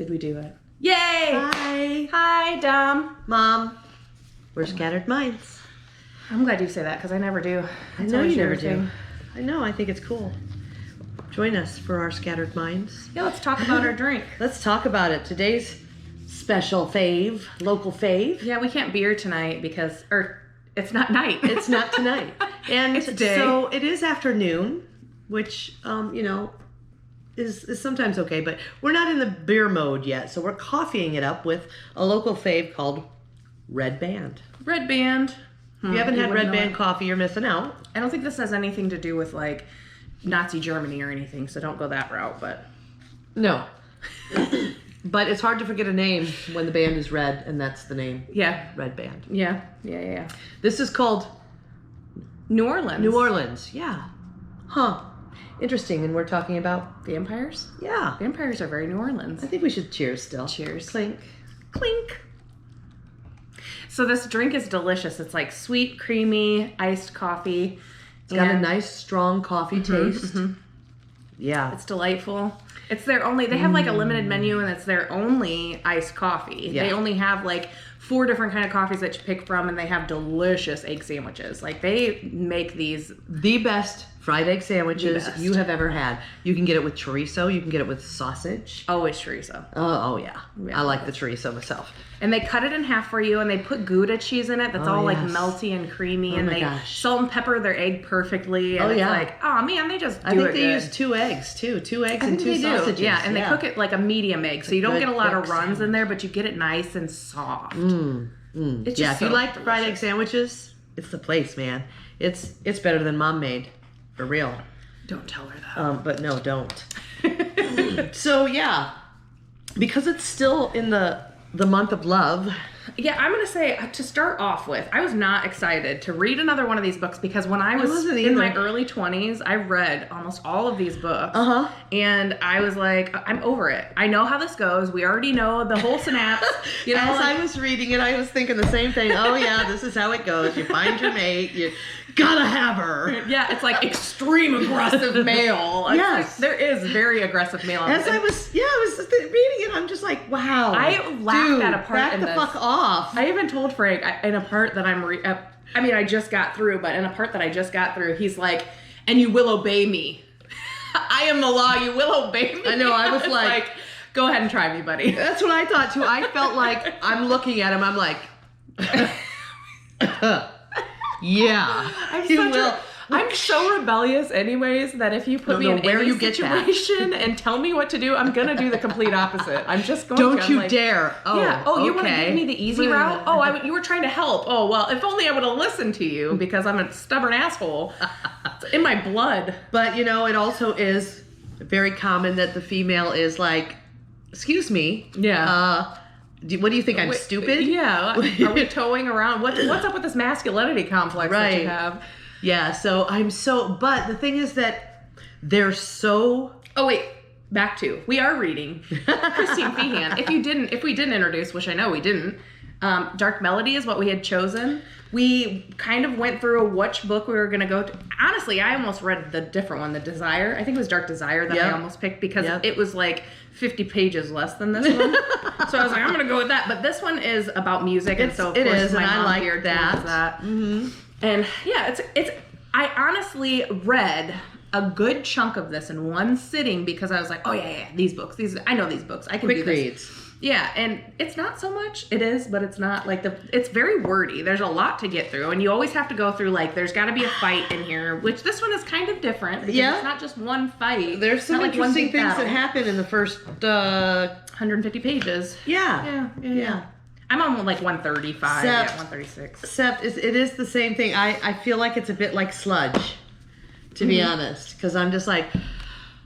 Did we do it? Yay! Hi. Hi, Dom. Mom. We're Scattered Minds. I'm glad you say that because I never do. I know you never do. I know. I think it's cool. Join us for our Scattered Minds. Yeah, let's talk about our drink. Let's talk about it. Today's special fave, local fave. Yeah, we can't beer tonight because, it's not night. It's not tonight. And It's day. So it is afternoon, which, is sometimes okay, but we're not in the beer mode yet. So we're coffeeing it up with a local fave called Red Band. Red Band. If you haven't had Red Band coffee, you're missing out. I don't think this has anything to do with like Nazi Germany or anything, so don't go that route, but. No. But it's hard to forget a name when the band is red, and that's the name. Yeah. Red Band. Yeah. This is called New Orleans. New Orleans, yeah. Huh. Interesting, and we're talking about... Vampires? Yeah. Vampires are very New Orleans. I think we should cheers still. Cheers. Clink. Clink. So this drink is delicious. It's like sweet, creamy, iced coffee. It's got a nice, strong coffee taste. Mm-hmm. Yeah. It's delightful. It's their only, they have like a limited menu and it's their only iced coffee. Yeah. They only have like 4 different kind of coffees that you pick from, and they have delicious egg sandwiches. Like they make these. The best fried egg sandwiches best. you have ever had. You can get it with chorizo. You can get it with sausage. Always chorizo. Oh yeah. Yeah. I like the chorizo myself. And they cut it in half for you, and they put Gouda cheese in it that's all like yes. melty and creamy, Oh and my they gosh. salt and pepper their egg perfectly. And it's like, oh man, they just do I think it they good. use 2 eggs too. 2 eggs I and think 2 they do. sausages. Yeah, and they cook it like a medium egg, so you don't good, get a lot of thick runs in sandwich. there, but you get it nice and soft. It's Yeah, just if you so like fried egg delicious. sandwiches, it's the place, man. It's better than Mom made, for real. Don't tell her that. But no, don't. So yeah, because it's still in the month of love. Yeah, I'm going to say, to start off with, I was not excited to read another one of these books because when I was wasn't in my either. early 20s, I read almost all of these books. Uh-huh. And I was like, I'm over it. I know how this goes. We already know the whole synapse. You know, As like, I was reading it, I was thinking the same thing. Oh yeah, this is how it goes. You find your mate, you gotta have her. yeah, it's like extreme aggressive male. It's Yes. like, there is very aggressive male. As I was reading it, I'm just like, wow. I laughed dude, at a part back in the this. fuck off. I even told Frank in a part that I just got through, but in a part that I just got through, he's like, and you will obey me. I am the law, you will obey me. I know, I was like, go ahead and try me, buddy. That's what I thought too. I felt like I'm looking at him. I'm like, yeah, I'm so rebellious anyways that if you put me in any situation and tell me what to do, I'm going to do the complete opposite. I'm just going Don't to. you dare. Oh, yeah. Oh, you want to okay. give me the easy route? Oh, you were trying to help. Oh, well, if only I would have listened to you because I'm a stubborn asshole. It's in my blood. But, it also is very common that the female is like, excuse me. Yeah. What do you think? I'm stupid? Yeah. Are we towing around? What's up with this masculinity complex that you have? Yeah, but the thing is that they're so... Oh, wait. Back to, we are reading Christine Feehan. If we didn't introduce, which I know we didn't, Dark Melody is what we had chosen. We kind of went through which book we were going to go to. Honestly, I almost read the different one, The Desire. I think it was Dark Desire that I almost picked because it was like 50 pages less than this one. So I was like, I'm going to go with that. But this one is about music, and so of course my mom like geared that. towards that. Mm-hmm. And yeah, it's. I honestly read a good chunk of this in one sitting because I was like, oh yeah, these books. I know these books. I can do this. Quick reads. Yeah, and it's not so much. It is, but it's not like it's very wordy. There's a lot to get through, and you always have to go through like there's got to be a fight in here, which this one is kind of different. Because it's not just one fight. There's some interesting things that happen in the first 150 pages. Yeah. I'm on like 135, 136. Except it is the same thing. I feel like it's a bit like sludge, to be honest, because I'm just like,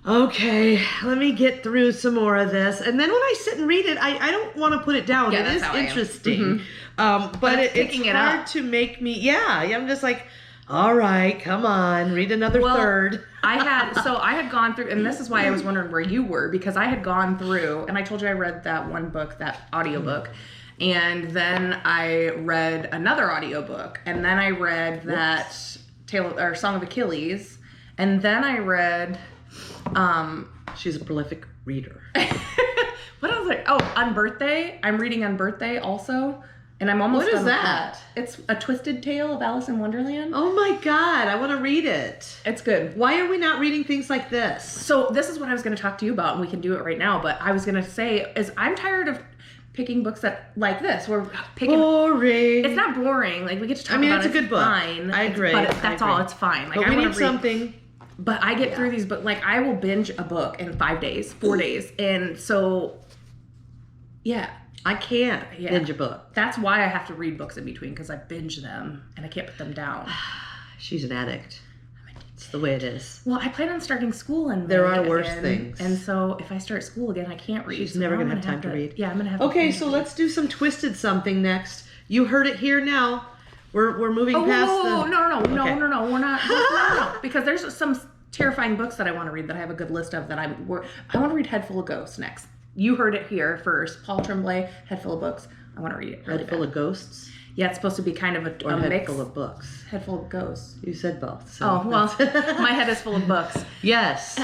okay, let me get through some more of this. And then when I sit and read it, I don't want to put it down. Yeah, it is interesting. But it's hard to make me, I'm just like, all right, come on, read another third. I had gone through, and this is why I was wondering where you were, because I had gone through, and I told you I read that one book, that audiobook. And then I read another audiobook, and then I read that Song of Achilles, and then I read she's a prolific reader. what was like, oh, on birthday, I'm reading on birthday also. And I'm almost What is done with that? It's A Twisted Tale of Alice in Wonderland. Oh my God, I want to read it. It's good. Why are we not reading things like this? So this is what I was going to talk to you about, and we can do it right now. But I was going to say is I'm tired of picking books that like this. We're picking. Boring. It's not boring. Like we get to talk about it. I mean, it's a good book. Fine. I agree. That's all. It's fine. Like but I we want need to read something. But I get through these books. Like I will binge a book in 5 days, 4 days, and so yeah. I can't binge a book. That's why I have to read books in between because I binge them and I can't put them down. She's an addict. It's the way it is. Well, I plan on starting school in May. There are worse things. And so if I start school again, I can't read. She's never going to have time to read. Yeah, I'm going to have Okay, so let's do some twisted something next. You heard it here now. We're moving past no, we're not. No. Because there's some terrifying books that I want to read that I have a good list of that I want to read Head Full of Ghosts next. You heard it here first. Paul Tremblay, Head Full of Books. I want to read it. Head Full of Ghosts? Yeah, it's supposed to be kind of a Head mix. Full of Books? Head Full of Ghosts. You said both. So oh, well, my head is full of books. Yes.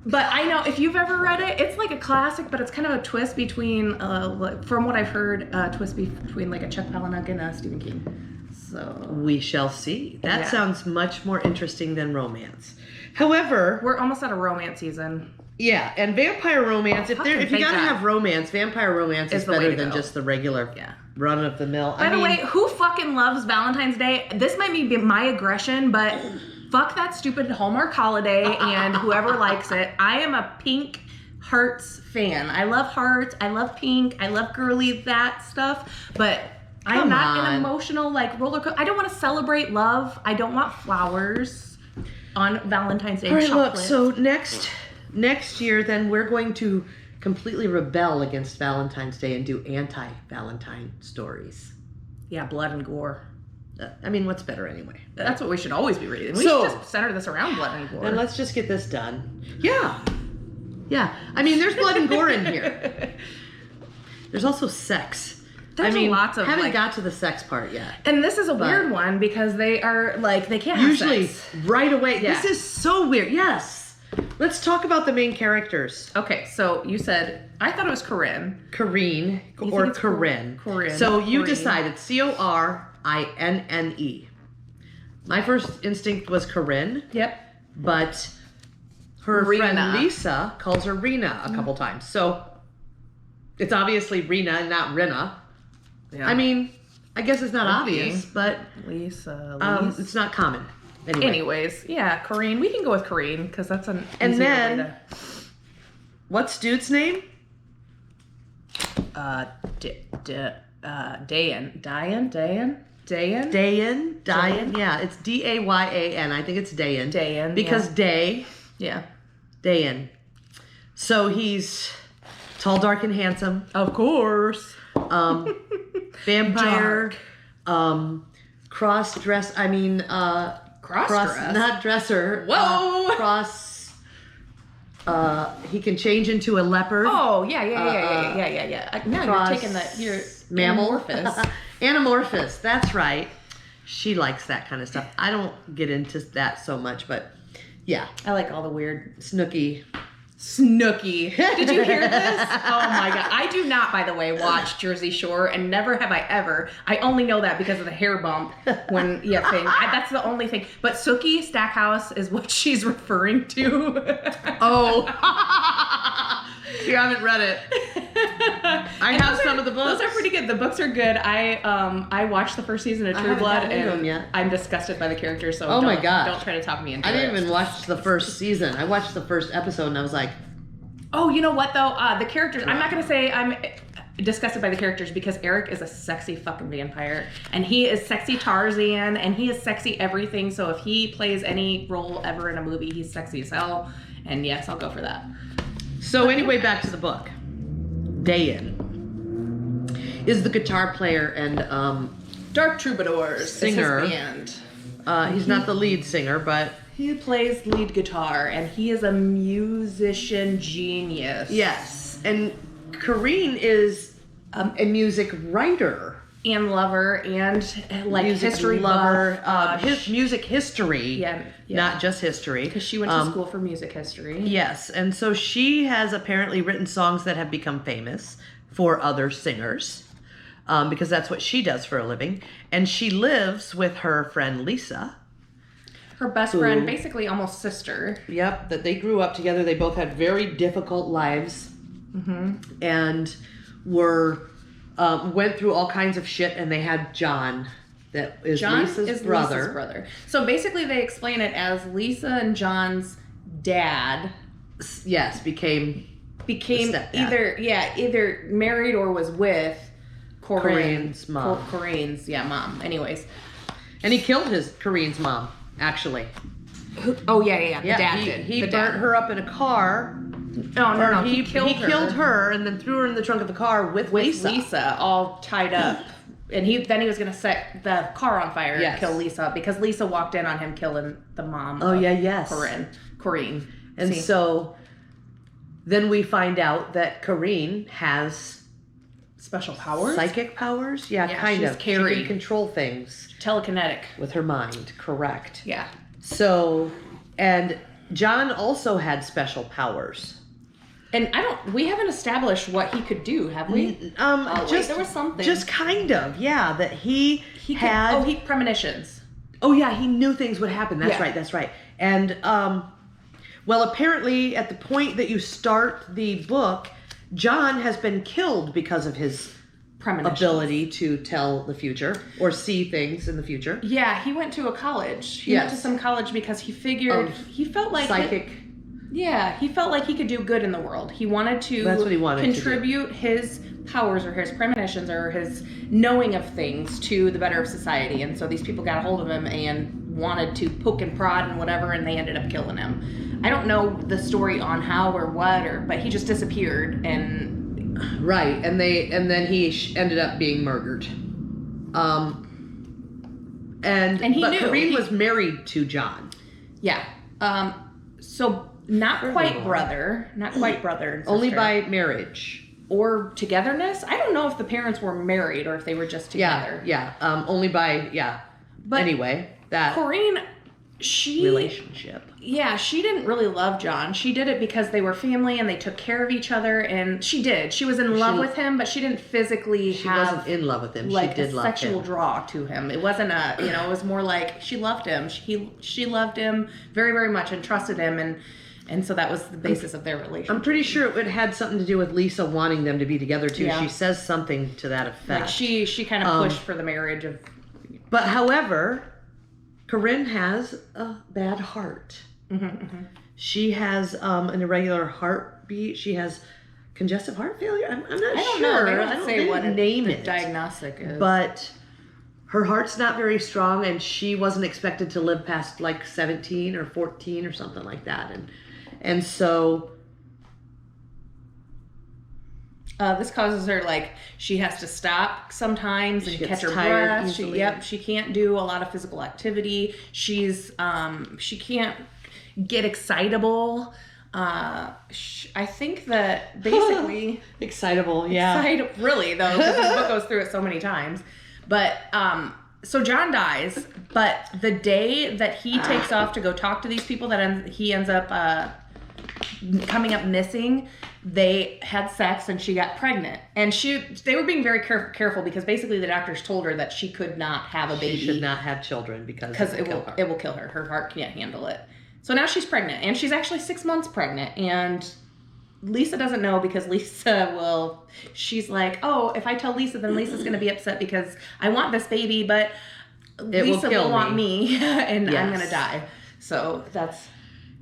But I know, if you've ever read it, it's like a classic, but it's kind of a twist between, from what I've heard, a twist between like a Chuck Palahniuk and a Stephen King. So we shall see. That sounds much more interesting than romance. However, we're almost at a romance season. Yeah, and vampire romance, if you gotta have romance, vampire romance is better than just the regular run of the mill. By the way, who fucking loves Valentine's Day? This might be my aggression, but fuck that stupid Hallmark holiday and whoever likes it. I am a pink hearts fan. I love hearts. I love pink. I love girly that stuff, but I'm not an emotional like roller coaster. I don't want to celebrate love. I don't want flowers on Valentine's Day. All right, look, so next year, then we're going to completely rebel against Valentine's Day and do anti-Valentine stories. Yeah, blood and gore. I mean, what's better anyway? That's what we should always be reading. We should just center this around blood and gore. Then let's just get this done. Yeah. Yeah. I mean, there's blood and gore in here. There's also sex. There's lots of haven't got to the sex part yet. And this is a weird one because they are like, they can't usually have sex. Right away. Yeah. This is so weird. Yes. Let's talk about the main characters. Okay, so you said, I thought it was Corinne. Corinne or Corinne. Corinne. So you decided Corinne. My first instinct was Corinne. Yep. But her friend Lisa calls her Rena a couple times. So it's obviously Rena and not Rena. Yeah. I mean, I guess it's not obvious, but Lisa. It's not common. Anyways, yeah, Corinne. We can go with Corinne because that's an and then what's dude's name? Dayan. Yeah, it's Dayan. I think it's Dayan. Dayan. Because Day. Yeah. Dayan. So he's tall, dark, and handsome. Of course. Vampire. Cross-dress. I mean, cross-dress? Not dresser. Whoa! He can change into a leopard. Oh, yeah. Now you're taking that. You're mammal. Amorphous. Anamorphous. That's right. She likes that kind of stuff. I don't get into that so much, but yeah. I like all the weird Snooky. Did you hear this? Oh my god. I do not, by the way, watch Jersey Shore, and never have I ever. I only know that because of the hair bump when thing. That's the only thing. But Sookie Stackhouse is what she's referring to. Oh. You haven't read it. I have some of the books. Those are pretty good. The books are good. I watched the first season of True Blood, and I'm disgusted by the characters. So my god, don't try to talk me into it. I didn't even watch the first season. I watched the first episode, and I was like, oh, you know what though? The characters. I'm not gonna say I'm disgusted by the characters because Eric is a sexy fucking vampire, and he is sexy Tarzan, and he is sexy everything. So if he plays any role ever in a movie, he's sexy as hell. And yes, I'll go for that. So anyway, back to the book. Dayan is the guitar player and Dark Troubadours singer. Is his band. He's not the lead singer, but he plays lead guitar, and he is a musician genius. Yes, and Corinne is a music writer. and lover and like music history lover, buff. his music history, Yeah. not just history. Because she went to school for music history. Yes, and so she has apparently written songs that have become famous for other singers, because that's what she does for a living. And she lives with her friend Lisa. Her best friend, basically almost sister. Yep, that they grew up together. They both had very difficult lives, and went through all kinds of shit. And they had John, that is Lisa's brother. So basically, they explain it as Lisa and John's dad. Yes, became either married or was with Corinne's mom. Corinne's mom. Anyways, and he killed Corinne's mom. Actually, oh yeah. The dad did. He burnt her up in a car. No. He killed her and then threw her in the trunk of the car with Lisa. Lisa all tied up. And he was going to set the car on fire and kill Lisa because Lisa walked in on him killing the mom. Corinne. And so then we find out that Corinne has special powers, psychic powers. Yeah, kind of. She can control things. Telekinetic with her mind. Correct. Yeah. So, and John also had special powers. And we haven't established what he could do, have we? There was something. Just kind of, yeah, that he had... premonitions. Oh, yeah, he knew things would happen. That's right. And, well, apparently at the point that you start the book, John has been killed because of his ability to tell the future or see things in the future. Yeah, he went to a college. He went to some college because he figured... he felt like... Psychic... he felt like he could do good in the world. He wanted to contribute his powers or his premonitions or his knowing of things to the better of society. And so these people got a hold of him and wanted to poke and prod and whatever, and they ended up killing him. I don't know the story on how or what, but he just disappeared and... Right, and then he ended up being murdered. But Corinne was married to John. Yeah. So... Not quite brother and sister. Only by marriage. Or togetherness? I don't know if the parents were married or if they were just together. Yeah. Only by, But anyway, that... Corinne, relationship. Yeah, she didn't really love John. She did it because they were family and they took care of each other, and she did. She was in love with him, but she didn't physically She wasn't in love with him. Like she did love him. Sexual draw to him. It wasn't it was more like she loved him. She loved him very, very much and trusted him, and so that was the basis of their relationship. I'm pretty sure it had something to do with Lisa wanting them to be together too. Yeah. She says something to that effect. Like she kind of pushed for the marriage of. But however, Corinne has a bad heart. She has an irregular heartbeat. She has congestive heart failure. I'm not sure. I don't know. They don't say what the diagnostic is. But her heart's not very strong, and she wasn't expected to live past like 17 or 14 or something like that. And so this causes her, like, she has to stop sometimes and catch her breath. She can't do a lot of physical activity. She can't get excitable. I think that basically excitable, yeah. Really though, because this book goes through it so many times. But so John dies, but the day that he takes off to go talk to these people that he ends up coming up missing, they had sex and she got pregnant. And they were being very careful because basically the doctors told her that she could not have a baby. She should not have children because it will kill her. Her heart can't handle it. So now she's pregnant, and she's actually 6 months pregnant, and Lisa doesn't know because she's like, oh, if I tell Lisa, then Lisa's going to be upset because I want this baby, but Lisa will want me and I'm going to die. So that's...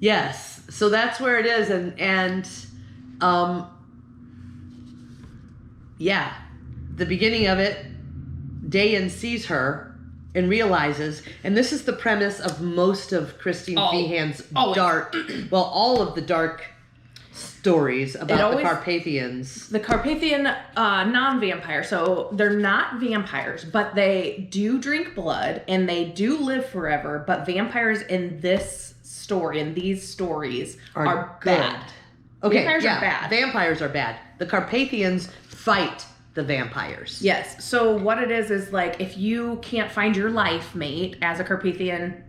Yes. So that's where it is. And the beginning of it, Dayan sees her and realizes, and this is the premise of most of Christine Feehan's dark, all of the dark stories about the Carpathians. The Carpathian non-vampire. So they're not vampires, but they do drink blood and they do live forever. But vampires in this story, in these stories, are bad. Okay, vampires are bad. Vampires are bad. The Carpathians fight the vampires. Yes. So what it is like if you can't find your life mate as a Carpathian,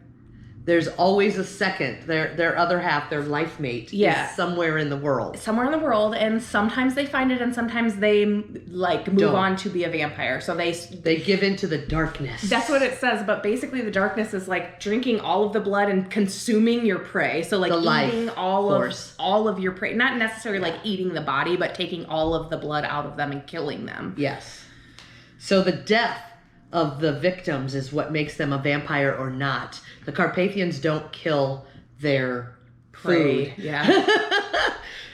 there's always a second. Their other half, their life mate, is somewhere in the world. Somewhere in the world, and sometimes they find it, and sometimes they like move on to be a vampire. So they give into the darkness. That's what it says. But basically, the darkness is like drinking all of the blood and consuming your prey. So like eating all of your prey, not necessarily like eating the body, but taking all of the blood out of them and killing them. Yes. So the death of the victims is what makes them a vampire or not. The Carpathians don't kill their prey. Food. Yeah.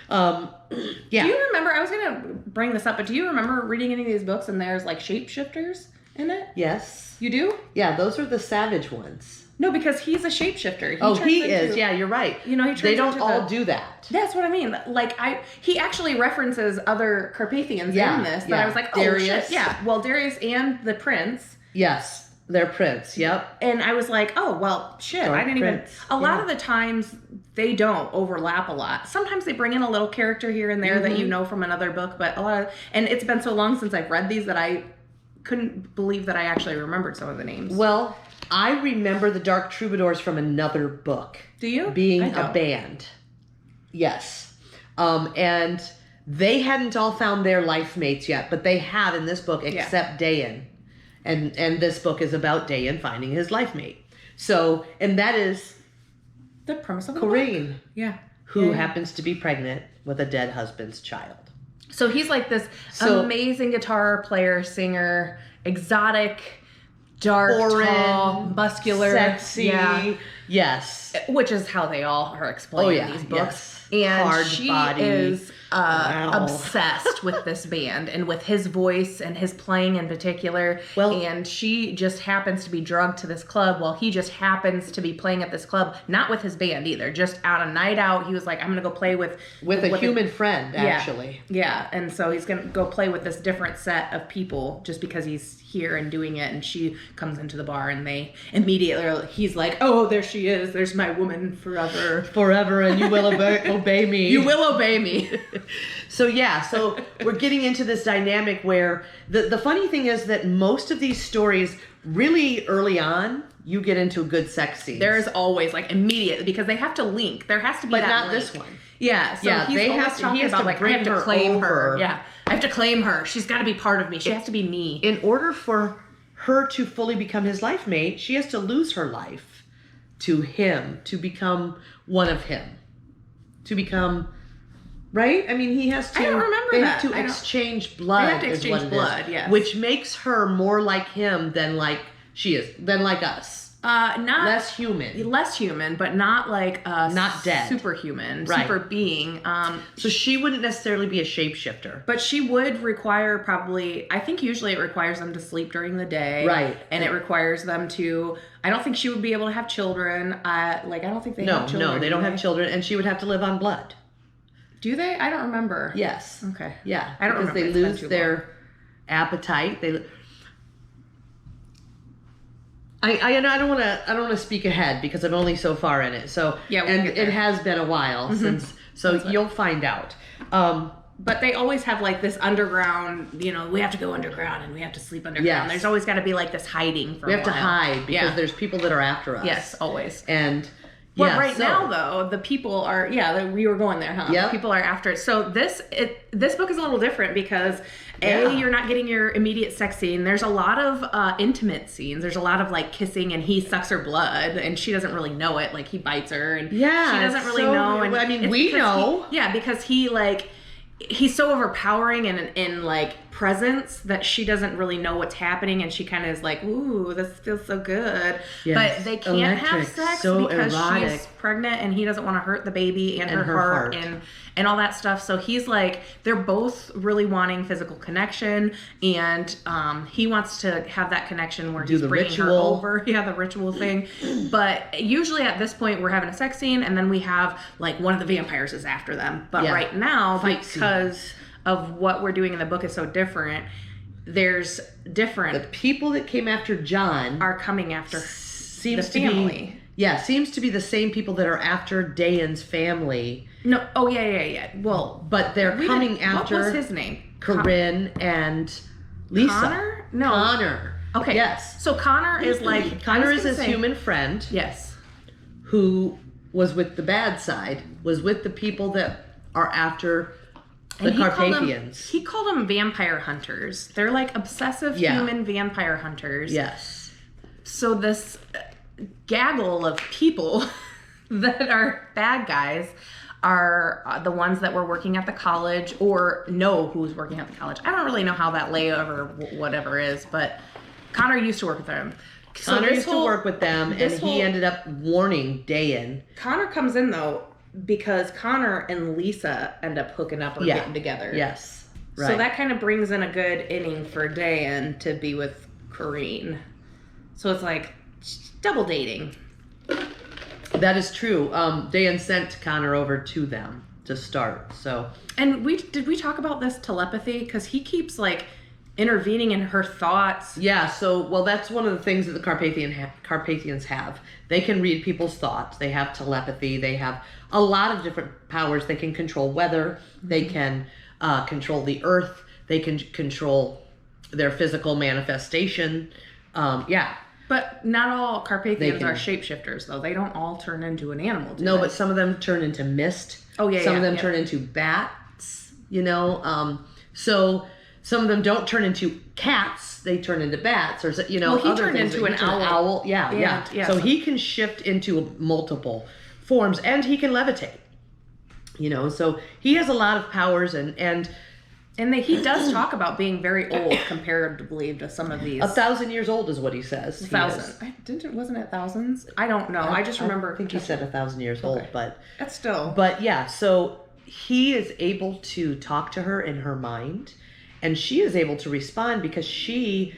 Yeah. Do you remember, I was going to bring this up, but do you remember reading any of these books and there's like shapeshifters in it? Yes. You do? Yeah, those are the savage ones. No, because he's a shapeshifter. He is. Yeah, you're right. You know, he turns They don't all do that. That's what I mean. Like, he actually references other Carpathians in this that I was like, oh, Darius. shit. Yeah. Well, Darius and the prince. Yes, they're prince. Yep. And I was like, oh, well, shit. Dark I didn't Prince. even. A lot of the times, they don't overlap a lot. Sometimes they bring in a little character here and there that you know from another book, but a lot of. And it's been so long since I've read these that I couldn't believe that I actually remembered some of the names. Well, I remember the Dark Troubadours from another book. Do you? Being a band. Yes. And they hadn't all found their life mates yet, but they have in this book, except Dayan. And this book is about Dayan finding his life mate. So, and that is the premise of the Corinne. book. Yeah. Who happens to be pregnant with a dead husband's child. So he's like this amazing guitar player, singer, exotic, dark, foreign, tall, muscular, sexy. Yeah. Yes. Which is how they all are explained in these books. Yes. And hard she body. is obsessed with this band and with his voice and his playing in particular. Well, and she just happens to be drugged to this club while he just happens to be playing at this club, not with his band either, just on a night out. He was like, I'm going to go play with a human friend, actually. Yeah. And so he's going to go play with this different set of people just because he's here and doing it. And she comes into the bar and they immediately, he's like, oh, there she is. There's my woman forever. Forever, and you will obey me. You will obey me. So we're getting into this dynamic where the funny thing is that most of these stories really early on, you get into a good sex scene. There is always like immediate, because they have to link. There has to be but that not link. this one. Yeah, so he's they always have to, talking he has about to like, bring I have to her claim over. her. Yeah, I have to claim her. She's got to be part of me. She has to be me. In order for her to fully become his life mate, she has to lose her life to him, to become one of him, to become, right? I mean, he has to. I don't remember they that. have to exchange blood. They have to exchange blood, yes. Which makes her more like him than like she is, than like us. Not less human, but not like a not dead, superhuman, right. super being. So she wouldn't necessarily be a shapeshifter, but she would require probably. I think usually it requires them to sleep during the day, right? And it requires them to. I don't think she would be able to have children. I don't think they have children. No, they don't have children, and she would have to live on blood. Do they? I don't remember. Yes. Okay. Yeah. I don't remember. Because they lose their appetite. I don't want to speak ahead because I'm only so far in it. So it has been a while since. So you'll find out. But they always have like this underground. We have to go underground and we have to sleep underground. Yes. There's always got to be like this hiding for. We have to hide because there's people that are after us. Yes, always. And. Well, now though, the people are we were going there, huh? Yep. People are after it. So this book is a little different because you're not getting your immediate sex scene. There's a lot of intimate scenes. There's a lot of like kissing, and he sucks her blood, and she doesn't really know it. Like he bites her, and she doesn't really know. And I mean, we know. Because he's so overpowering and in like presence that she doesn't really know what's happening, and she kind of is like, ooh, this feels so good. Yes. But they can't have sex because she's pregnant and he doesn't want to hurt the baby and her heart and all that stuff. So he's like, they're both really wanting physical connection, and he wants to have that connection where he's bringing her over. Yeah, the ritual thing. But usually at this point we're having a sex scene, and then we have like one of the vampires is after them. But right now, because of what we're doing in the book is so different, there's different. The people that came after John are coming after seems the family. Seems to be the same people that are after Dayan's family. No, yeah. Well, but they're coming after. What was his name? Corinne and Lisa. Connor? No. Connor. Okay. Yes. So Connor is like... Connor is his human friend. Yes. Who was with the bad side, was with the people that are after the Carpathians. He called them vampire hunters. They're like obsessive human vampire hunters. Yes. So this gaggle of people that are bad guys are the ones that were working at the college or know who's working at the college. I don't really know how that layover whatever is, but Connor used to work with them. Connor used to work with them, and he ended up warning Dayan. Connor comes in, though, because Connor and Lisa end up hooking up or getting together. Yes. Right. So that kind of brings in a good inning for Dayan to be with Corinne. So it's like double dating. That is true. Dayan sent Connor over to them to start. So. And did we talk about this telepathy? Because he keeps like intervening in her thoughts. Yeah, so, that's one of the things that the Carpathians have. They can read people's thoughts. They have telepathy. They have a lot of different powers. They can control weather. They can control the earth. They can control their physical manifestation. But not all Carpathians are shapeshifters, though. They don't all turn into an animal, do No, they? but some of them turn into mist. Oh, yeah, Some of them turn into bats, so... Some of them don't turn into cats; they turn into bats, or he other turned things. into an owl. Yeah. So he can shift into multiple forms, and he can levitate. So he has a lot of powers, and he does talk about being very old comparatively to some of these. 1,000 years old is what he says. 1,000. Wasn't it thousands? I don't know. I just remember. I think he said 1,000 years old, but that's still. But yeah, so he is able to talk to her in her mind. And she is able to respond because she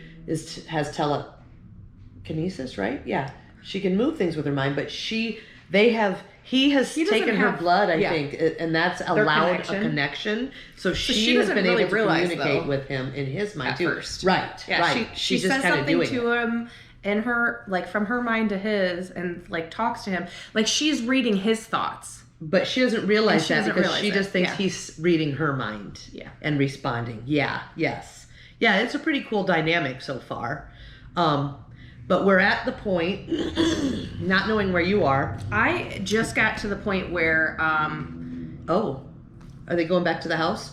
has telekinesis, right? Yeah. She can move things with her mind, but he has taken her blood, I think, and that's allowed a connection. So she has been able to communicate with him in his mind too. First. Right. Yeah, right. She just says kind of something doing to him in her, like from her mind to his, and like talks to him. Like she's reading his thoughts. But she doesn't realize that because she just thinks he's reading her mind and responding. Yeah, yes. Yeah, it's a pretty cool dynamic so far. But we're at the point, not knowing where you are. I just got to the point where... are they going back to the house?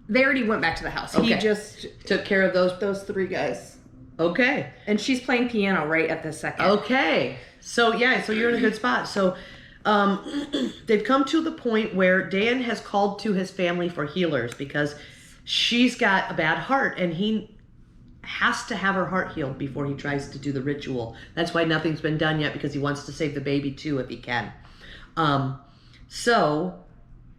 They already went back to the house. Okay. He just... took care of those three guys. Okay. And she's playing piano right at this second. Okay. So you're in a good spot. So... they've come to the point where Dan has called to his family for healers because she's got a bad heart and he has to have her heart healed before he tries to do the ritual. That's why nothing's been done yet, because he wants to save the baby too if he can. So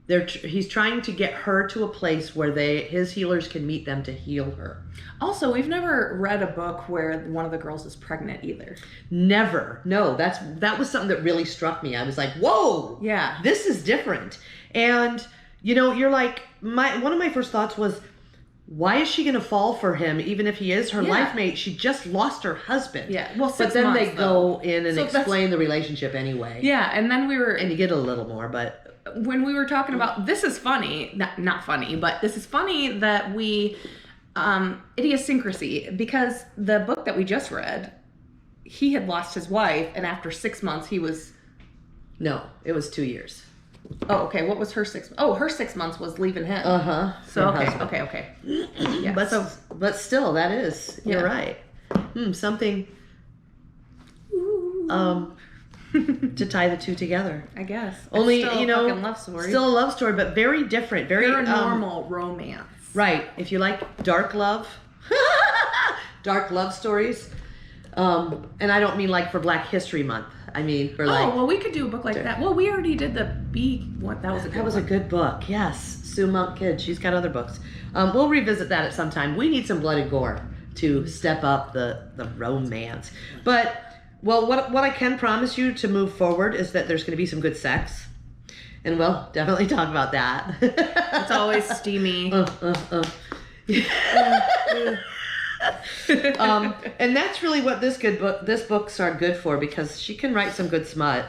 he's trying to get her to a place where his healers can meet them to heal her. Also, we've never read a book where one of the girls is pregnant either. Never. No, that was something that really struck me. I was like, whoa, yeah, this is different. And you're like, one of my first thoughts was, why is she going to fall for him even if he is her life mate? She just lost her husband. Yeah, well, but then they go in and explain the relationship anyway. Yeah, and then and you get a little more, but when we were talking about, this is funny, not funny, but this is funny that we idiosyncrasy, because the book that we just read, he had lost his wife, and after 6 months he was... No, it was 2 years. Oh, okay. What was her 6 months? Oh, her 6 months was leaving him. So okay. Yeah. But still, that is, you're right. Something to tie the two together, I guess. Only it's still a love story. Still a love story, but very different, very paranormal romance. Right. If you like dark love, dark love stories, and I don't mean like for Black History Month. I mean for like. Oh well, we could do a book like that. Well, we already did the bee one. That was a good book. Yes, Sue Monk Kidd. She's got other books. We'll revisit that at some time. We need some blood and gore to step up the romance, but. Well, what I can promise you to move forward is that there's going to be some good sex. And we'll definitely talk about that. It's always steamy. And that's really what this books are good for, because she can write some good smut.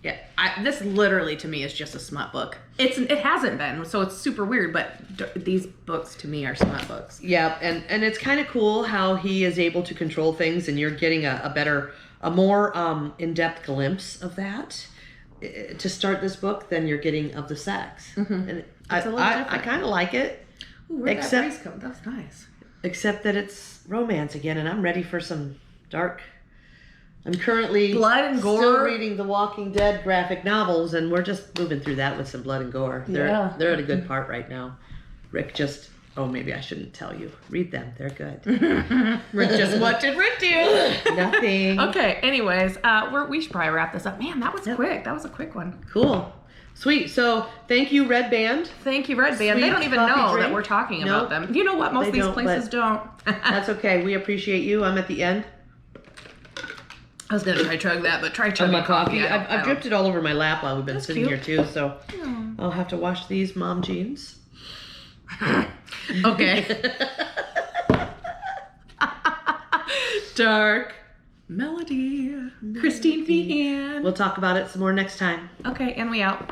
Yeah, this literally to me is just a smut book. It hasn't been, so it's super weird. But these books to me are smut books. Yeah, and it's kind of cool how he is able to control things, and you're getting a more in-depth glimpse of that to start this book than you're getting of the sex. Mm-hmm. And It's a little I different. kind of like it. Ooh, where'd that Except- phrase come? That's nice. Except that it's romance again, and I'm ready for some dark. I'm currently Blood and still gore. reading the Walking Dead graphic novels, and we're just moving through that with some blood and gore. Yeah. They're at a good part right now. Rick just, maybe I shouldn't tell you. Read them. They're good. Rick just, what did Rick do? Nothing. Okay, anyways, we should probably wrap this up. Man, that was quick. That was a quick one. Cool. Sweet. So thank you, Red Band. Thank you, Red Band. They Sweet don't even coffee know drink. that we're talking Nope. about them. You know what? Most They of these don't, places don't. That's okay. We appreciate you. I'm at the end I was going to try chug that, but try of chugging my coffee. I don't- I've dripped it all over my lap while we've been That's sitting cute. here too, so I'll have to wash these mom jeans. Okay. Dark Melody. Christine Feehan. We'll talk about it some more next time. Okay, and we out.